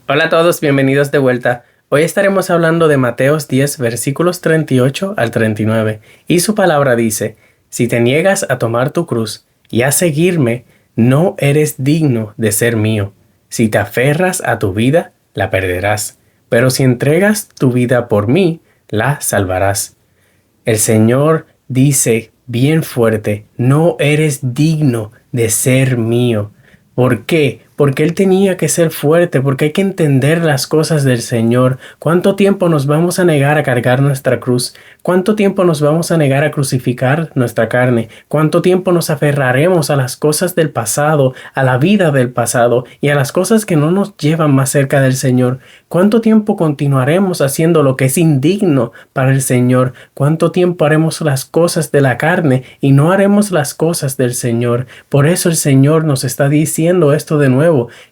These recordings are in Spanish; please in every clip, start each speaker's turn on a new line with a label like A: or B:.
A: Hola a todos, bienvenidos de vuelta. Hoy estaremos hablando de Mateos 10, versículos 38 al 39. Y su palabra dice, si te niegas a tomar tu cruz y a seguirme, no eres digno de ser mío. Si te aferras a tu vida, la perderás. Pero si entregas tu vida por mí, la salvarás. El Señor dice bien fuerte, no eres digno de ser mío. ¿Por qué? Porque Él tenía que ser fuerte, porque hay que entender las cosas del Señor. ¿Cuánto tiempo nos vamos a negar a cargar nuestra cruz? ¿Cuánto tiempo nos vamos a negar a crucificar nuestra carne? ¿Cuánto tiempo nos aferraremos a las cosas del pasado, a la vida del pasado y a las cosas que no nos llevan más cerca del Señor? ¿Cuánto tiempo continuaremos haciendo lo que es indigno para el Señor? ¿Cuánto tiempo haremos las cosas de la carne y no haremos las cosas del Señor? Por eso el Señor nos está diciendo esto de nuevo.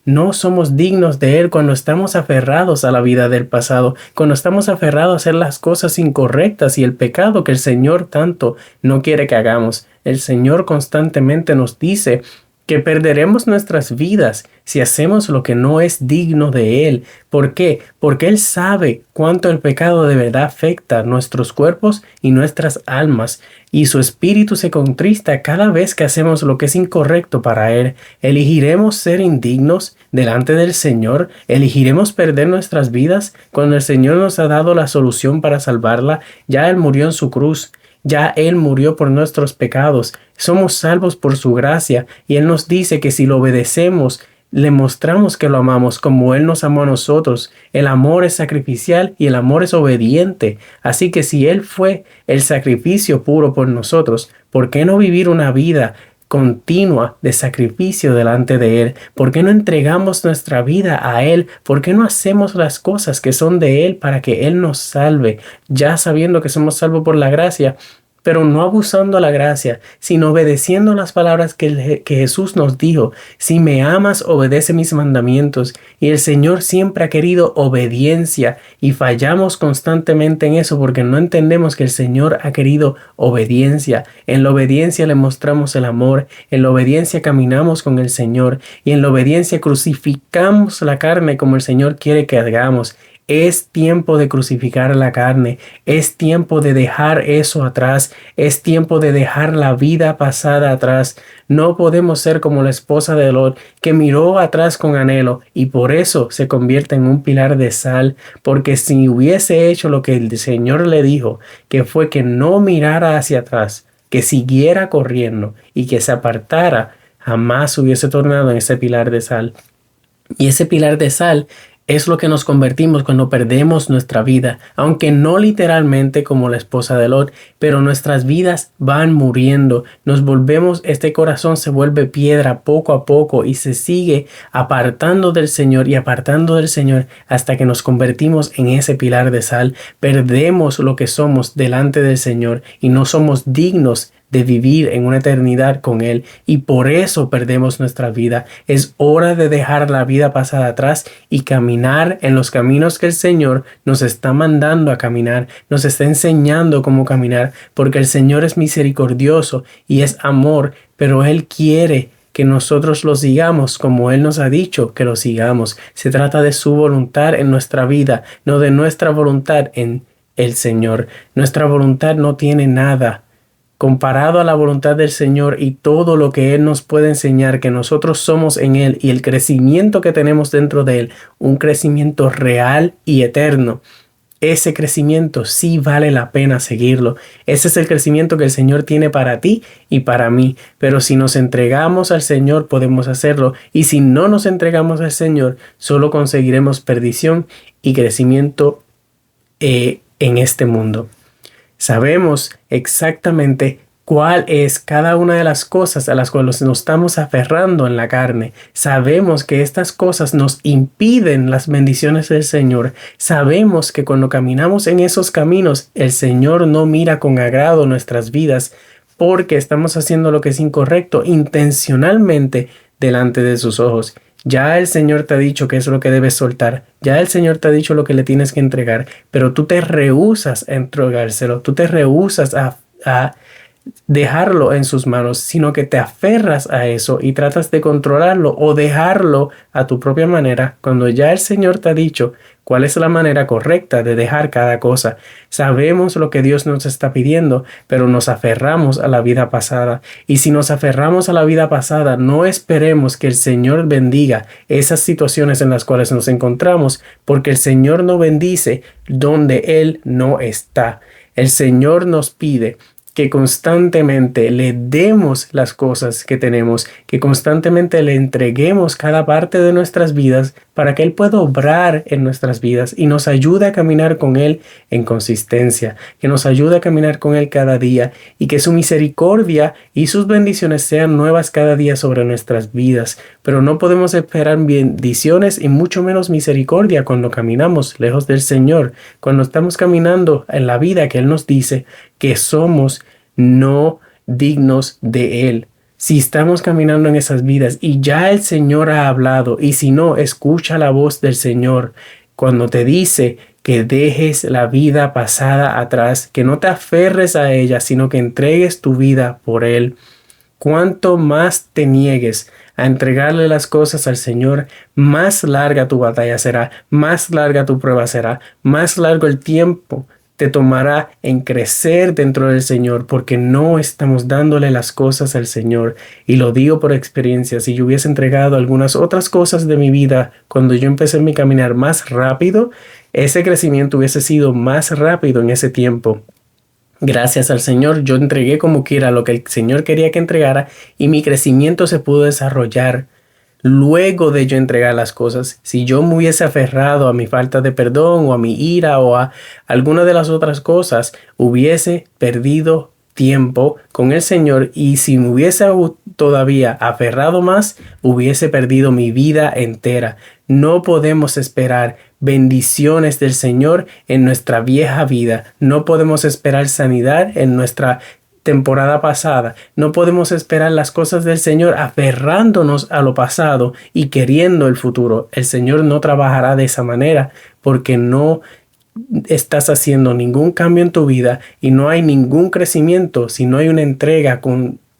A: No somos dignos de Él cuando estamos aferrados a la vida del pasado, cuando estamos aferrados a hacer las cosas incorrectas y el pecado que el Señor tanto no quiere que hagamos. El Señor constantemente nos dice que perderemos nuestras vidas si hacemos lo que no es digno de Él. ¿Por qué? Porque Él sabe cuánto el pecado de verdad afecta nuestros cuerpos y nuestras almas, y su espíritu se contrista cada vez que hacemos lo que es incorrecto para Él. ¿Elegiremos ser indignos delante del Señor? ¿Elegiremos perder nuestras vidas cuando el Señor nos ha dado la solución para salvarla? Ya Él murió en su cruz. Ya Él murió por nuestros pecados. Somos salvos por su gracia y Él nos dice que si lo obedecemos, le mostramos que lo amamos como Él nos amó a nosotros. El amor es sacrificial y el amor es obediente. Así que si Él fue el sacrificio puro por nosotros, ¿por qué no vivir una vida continua de sacrificio delante de Él? ¿Por qué no entregamos nuestra vida a Él? ¿Por qué no hacemos las cosas que son de Él para que Él nos salve? Ya sabiendo que somos salvos por la gracia, pero no abusando la gracia, sino obedeciendo las palabras que Jesús nos dijo. Si me amas, obedece mis mandamientos. Y el Señor siempre ha querido obediencia y fallamos constantemente en eso porque no entendemos que el Señor ha querido obediencia. En la obediencia le mostramos el amor, en la obediencia caminamos con el Señor y en la obediencia crucificamos la carne como el Señor quiere que hagamos. Es tiempo de crucificar la carne, es tiempo de dejar eso atrás, es tiempo de dejar la vida pasada atrás. No podemos ser como la esposa de Lot, que miró atrás con anhelo y por eso se convierte en un pilar de sal, porque si hubiese hecho lo que el Señor le dijo, que fue que no mirara hacia atrás, que siguiera corriendo y que se apartara, jamás hubiese tornado en ese pilar de sal. Y ese pilar de sal es lo que nos convertimos cuando perdemos nuestra vida, aunque no literalmente como la esposa de Lot, pero nuestras vidas van muriendo, nos volvemos, este corazón se vuelve piedra poco a poco y se sigue apartando del Señor y apartando del Señor hasta que nos convertimos en ese pilar de sal. Perdemos lo que somos delante del Señor y no somos dignos de vivir en una eternidad con Él y por eso perdemos nuestra vida. Es hora de dejar la vida pasada atrás y caminar en los caminos que el Señor nos está mandando a caminar, nos está enseñando cómo caminar, porque el Señor es misericordioso y es amor, pero Él quiere que nosotros lo sigamos como Él nos ha dicho que lo sigamos. Se trata de su voluntad en nuestra vida, no de nuestra voluntad en el Señor. Nuestra voluntad no tiene nada comparado a la voluntad del Señor y todo lo que Él nos puede enseñar, que nosotros somos en Él y el crecimiento que tenemos dentro de Él, un crecimiento real y eterno. Ese crecimiento sí vale la pena seguirlo. Ese es el crecimiento que el Señor tiene para ti y para mí. Pero si nos entregamos al Señor, podemos hacerlo. Y si no nos entregamos al Señor, solo conseguiremos perdición y crecimiento en este mundo. Sabemos exactamente cuál es cada una de las cosas a las cuales nos estamos aferrando en la carne. Sabemos que estas cosas nos impiden las bendiciones del Señor. Sabemos que cuando caminamos en esos caminos, el Señor no mira con agrado nuestras vidas porque estamos haciendo lo que es incorrecto intencionalmente delante de sus ojos. Ya el Señor te ha dicho qué es lo que debes soltar. Ya el Señor te ha dicho lo que le tienes que entregar. Pero tú te rehúsas a entregárselo. Tú te rehúsas a dejarlo en sus manos, sino que te aferras a eso y tratas de controlarlo o dejarlo a tu propia manera, cuando ya el Señor te ha dicho cuál es la manera correcta de dejar cada cosa. Sabemos lo que Dios nos está pidiendo, pero nos aferramos a la vida pasada. Y si nos aferramos a la vida pasada, no esperemos que el Señor bendiga esas situaciones en las cuales nos encontramos, porque el Señor no bendice donde Él no está. El Señor nos pide que constantemente le demos las cosas que tenemos, que constantemente le entreguemos cada parte de nuestras vidas para que Él pueda obrar en nuestras vidas y nos ayude a caminar con Él en consistencia, que nos ayude a caminar con Él cada día y que su misericordia y sus bendiciones sean nuevas cada día sobre nuestras vidas. Pero no podemos esperar bendiciones y mucho menos misericordia cuando caminamos lejos del Señor, cuando estamos caminando en la vida que Él nos dice que somos no dignos de Él. Si estamos caminando en esas vidas y ya el Señor ha hablado, y si no, escucha la voz del Señor cuando te dice que dejes la vida pasada atrás, que no te aferres a ella, sino que entregues tu vida por Él. Cuanto más te niegues a entregarle las cosas al Señor, más larga tu batalla será, más larga tu prueba será, más largo el tiempo te tomará en crecer dentro del Señor, porque no estamos dándole las cosas al Señor. Y lo digo por experiencia. Si yo hubiese entregado algunas otras cosas de mi vida cuando yo empecé mi caminar más rápido, ese crecimiento hubiese sido más rápido en ese tiempo. Gracias al Señor, yo entregué como quiera lo que el Señor quería que entregara y mi crecimiento se pudo desarrollar. Luego de yo entregar las cosas, si yo me hubiese aferrado a mi falta de perdón o a mi ira o a alguna de las otras cosas, hubiese perdido tiempo con el Señor, y si me hubiese todavía aferrado más, hubiese perdido mi vida entera. No podemos esperar bendiciones del Señor en nuestra vieja vida. No podemos esperar sanidad en nuestra temporada pasada. No podemos esperar las cosas del Señor aferrándonos a lo pasado y queriendo el futuro. El Señor no trabajará de esa manera, porque no estás haciendo ningún cambio en tu vida y no hay ningún crecimiento si no hay una entrega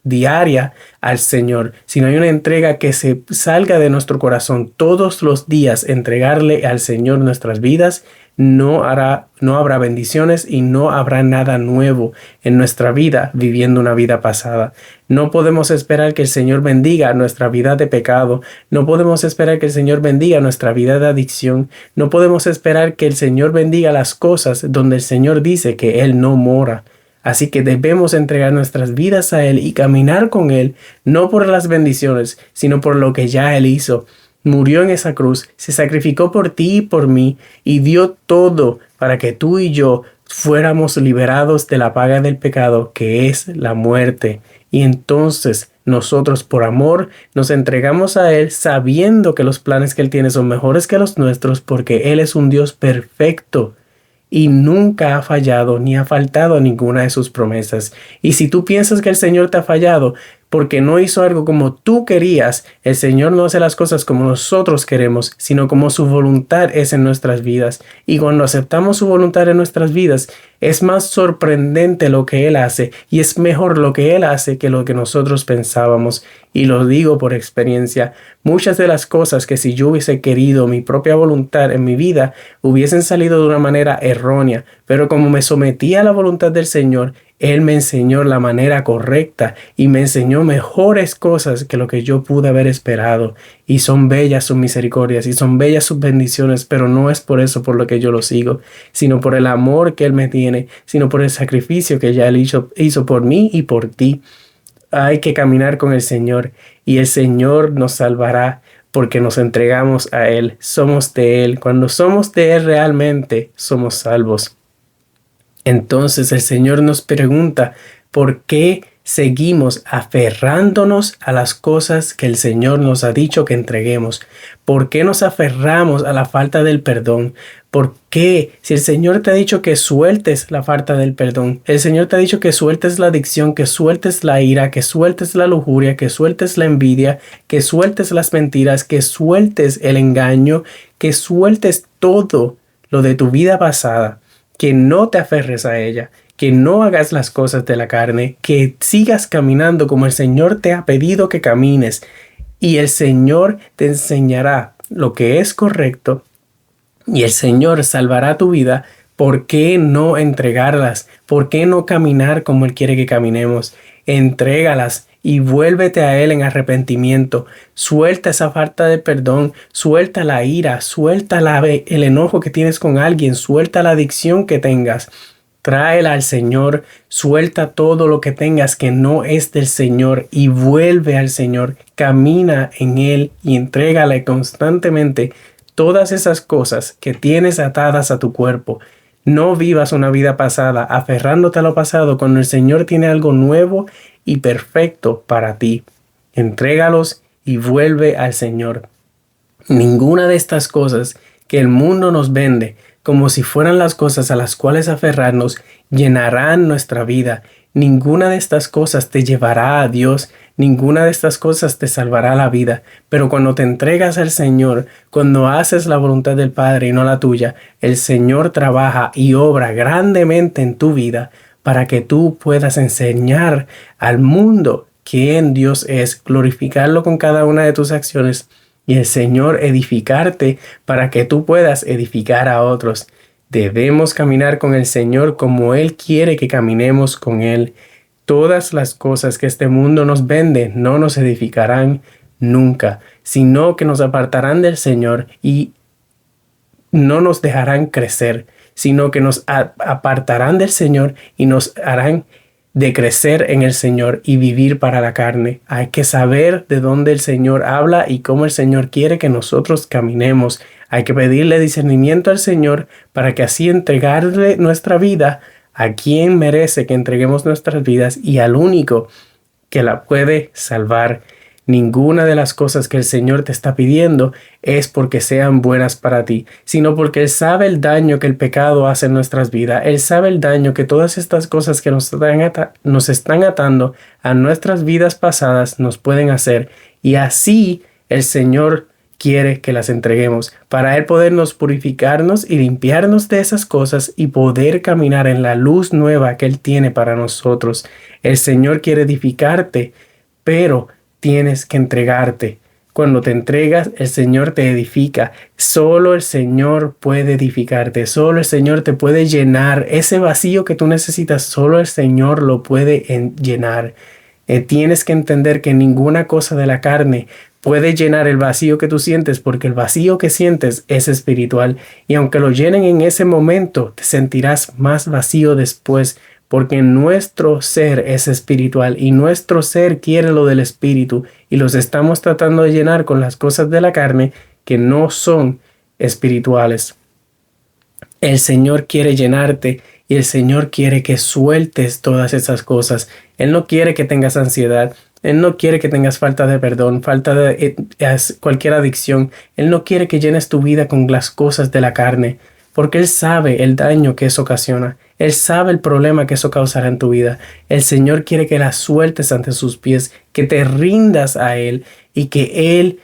A: diaria al Señor, si no hay una entrega que se salga de nuestro corazón todos los días. Entregarle al Señor nuestras vidas, no habrá bendiciones y no habrá nada nuevo en nuestra vida viviendo una vida pasada. No podemos esperar que el Señor bendiga nuestra vida de pecado. No podemos esperar que el Señor bendiga nuestra vida de adicción. No podemos esperar que el Señor bendiga las cosas donde el Señor dice que Él no mora. Así que debemos entregar nuestras vidas a Él y caminar con Él, no por las bendiciones, sino por lo que ya Él hizo. Murió en esa cruz, se sacrificó por ti y por mí, y dio todo para que tú y yo fuéramos liberados de la paga del pecado, que es la muerte. Y entonces nosotros, por amor, nos entregamos a Él, sabiendo que los planes que Él tiene son mejores que los nuestros, porque Él es un Dios perfecto y nunca ha fallado ni ha faltado a ninguna de sus promesas. Y si tú piensas que el Señor te ha fallado porque no hizo algo como tú querías, el Señor no hace las cosas como nosotros queremos, sino como su voluntad es en nuestras vidas. Y cuando aceptamos su voluntad en nuestras vidas, es más sorprendente lo que Él hace, y es mejor lo que Él hace que lo que nosotros pensábamos. Y lo digo por experiencia. Muchas de las cosas que si yo hubiese querido mi propia voluntad en mi vida, hubiesen salido de una manera errónea. Pero como me sometí a la voluntad del Señor, Él me enseñó la manera correcta y me enseñó mejores cosas que lo que yo pude haber esperado. Y son bellas sus misericordias y son bellas sus bendiciones, pero no es por eso por lo que yo lo sigo, sino por el amor que Él me tiene, sino por el sacrificio que ya Él hizo por mí y por ti. Hay que caminar con el Señor y el Señor nos salvará porque nos entregamos a Él. Somos de Él. Cuando somos de Él realmente somos salvos. Entonces el Señor nos pregunta, ¿por qué seguimos aferrándonos a las cosas que el Señor nos ha dicho que entreguemos? ¿Por qué nos aferramos a la falta del perdón? ¿Por qué? Si el Señor te ha dicho que sueltes la falta del perdón, el Señor te ha dicho que sueltes la adicción, que sueltes la ira, que sueltes la lujuria, que sueltes la envidia, que sueltes las mentiras, que sueltes el engaño, que sueltes todo lo de tu vida pasada, que no te aferres a ella, que no hagas las cosas de la carne, que sigas caminando como el Señor te ha pedido que camines, y el Señor te enseñará lo que es correcto y el Señor salvará tu vida. ¿Por qué no entregarlas? ¿Por qué no caminar como Él quiere que caminemos? Entrégalas y vuélvete a Él en arrepentimiento. Suelta esa falta de perdón, suelta la ira, suelta el enojo que tienes con alguien, suelta la adicción que tengas. Tráela al Señor, suelta todo lo que tengas que no es del Señor y vuelve al Señor. Camina en Él y entrégale constantemente todas esas cosas que tienes atadas a tu cuerpo. No vivas una vida pasada aferrándote a lo pasado cuando el Señor tiene algo nuevo y perfecto para ti. Entrégalos y vuelve al Señor. Ninguna de estas cosas que el mundo nos vende como si fueran las cosas a las cuales aferrarnos llenarán nuestra vida. Ninguna de estas cosas te llevará a Dios. Ninguna de estas cosas te salvará la vida. Pero cuando te entregas al Señor, cuando haces la voluntad del Padre y no la tuya, el Señor trabaja y obra grandemente en tu vida para que tú puedas enseñar al mundo quién Dios es, glorificarlo con cada una de tus acciones y el Señor edificarte para que tú puedas edificar a otros. Debemos caminar con el Señor como Él quiere que caminemos con Él. Todas las cosas que este mundo nos vende no nos edificarán nunca, sino que nos apartarán del Señor y no nos dejarán crecer, sino que nos apartarán del Señor y nos harán de crecer en el Señor y vivir para la carne. Hay que saber de dónde el Señor habla y cómo el Señor quiere que nosotros caminemos. Hay que pedirle discernimiento al Señor para que así entregarle nuestra vida a quien merece que entreguemos nuestras vidas y al único que la puede salvar. Ninguna de las cosas que el Señor te está pidiendo es porque sean buenas para ti, sino porque Él sabe el daño que el pecado hace en nuestras vidas. Él sabe el daño que todas estas cosas que nos están atando a nuestras vidas pasadas nos pueden hacer. Y así el Señor quiere que las entreguemos para Él podernos purificarnos y limpiarnos de esas cosas y poder caminar en la luz nueva que Él tiene para nosotros. El Señor quiere edificarte, pero tienes que entregarte. Cuando te entregas, el Señor te edifica. Solo el Señor puede edificarte. Solo el Señor te puede llenar. Ese vacío que tú necesitas, solo el Señor lo puede llenar. Tienes que entender que ninguna cosa de la carne puede llenar el vacío que tú sientes, porque el vacío que sientes es espiritual. Y aunque lo llenen en ese momento, te sentirás más vacío después, porque nuestro ser es espiritual y nuestro ser quiere lo del espíritu y los estamos tratando de llenar con las cosas de la carne que no son espirituales. El Señor quiere llenarte y el Señor quiere que sueltes todas esas cosas. Él no quiere que tengas ansiedad. Él no quiere que tengas falta de perdón, falta de cualquier adicción. Él no quiere que llenes tu vida con las cosas de la carne, porque Él sabe el daño que eso ocasiona. Él sabe el problema que eso causará en tu vida. El Señor quiere que la sueltes ante sus pies, que te rindas a Él y que Él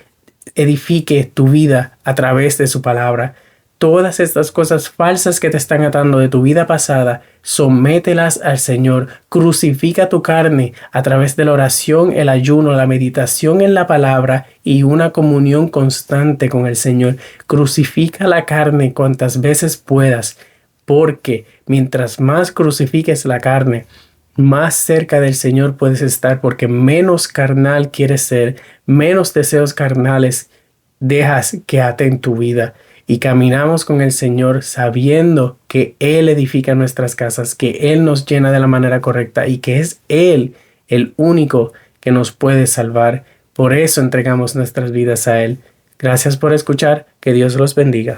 A: edifique tu vida a través de su palabra. Todas estas cosas falsas que te están atando de tu vida pasada, somételas al Señor. Crucifica tu carne a través de la oración, el ayuno, la meditación en la palabra y una comunión constante con el Señor. Crucifica la carne cuantas veces puedas, porque mientras más crucifiques la carne, más cerca del Señor puedes estar, porque menos carnal quieres ser, menos deseos carnales dejas que aten tu vida. Y caminamos con el Señor sabiendo que Él edifica nuestras casas, que Él nos llena de la manera correcta y que es Él el único que nos puede salvar. Por eso entregamos nuestras vidas a Él. Gracias por escuchar. Que Dios los bendiga.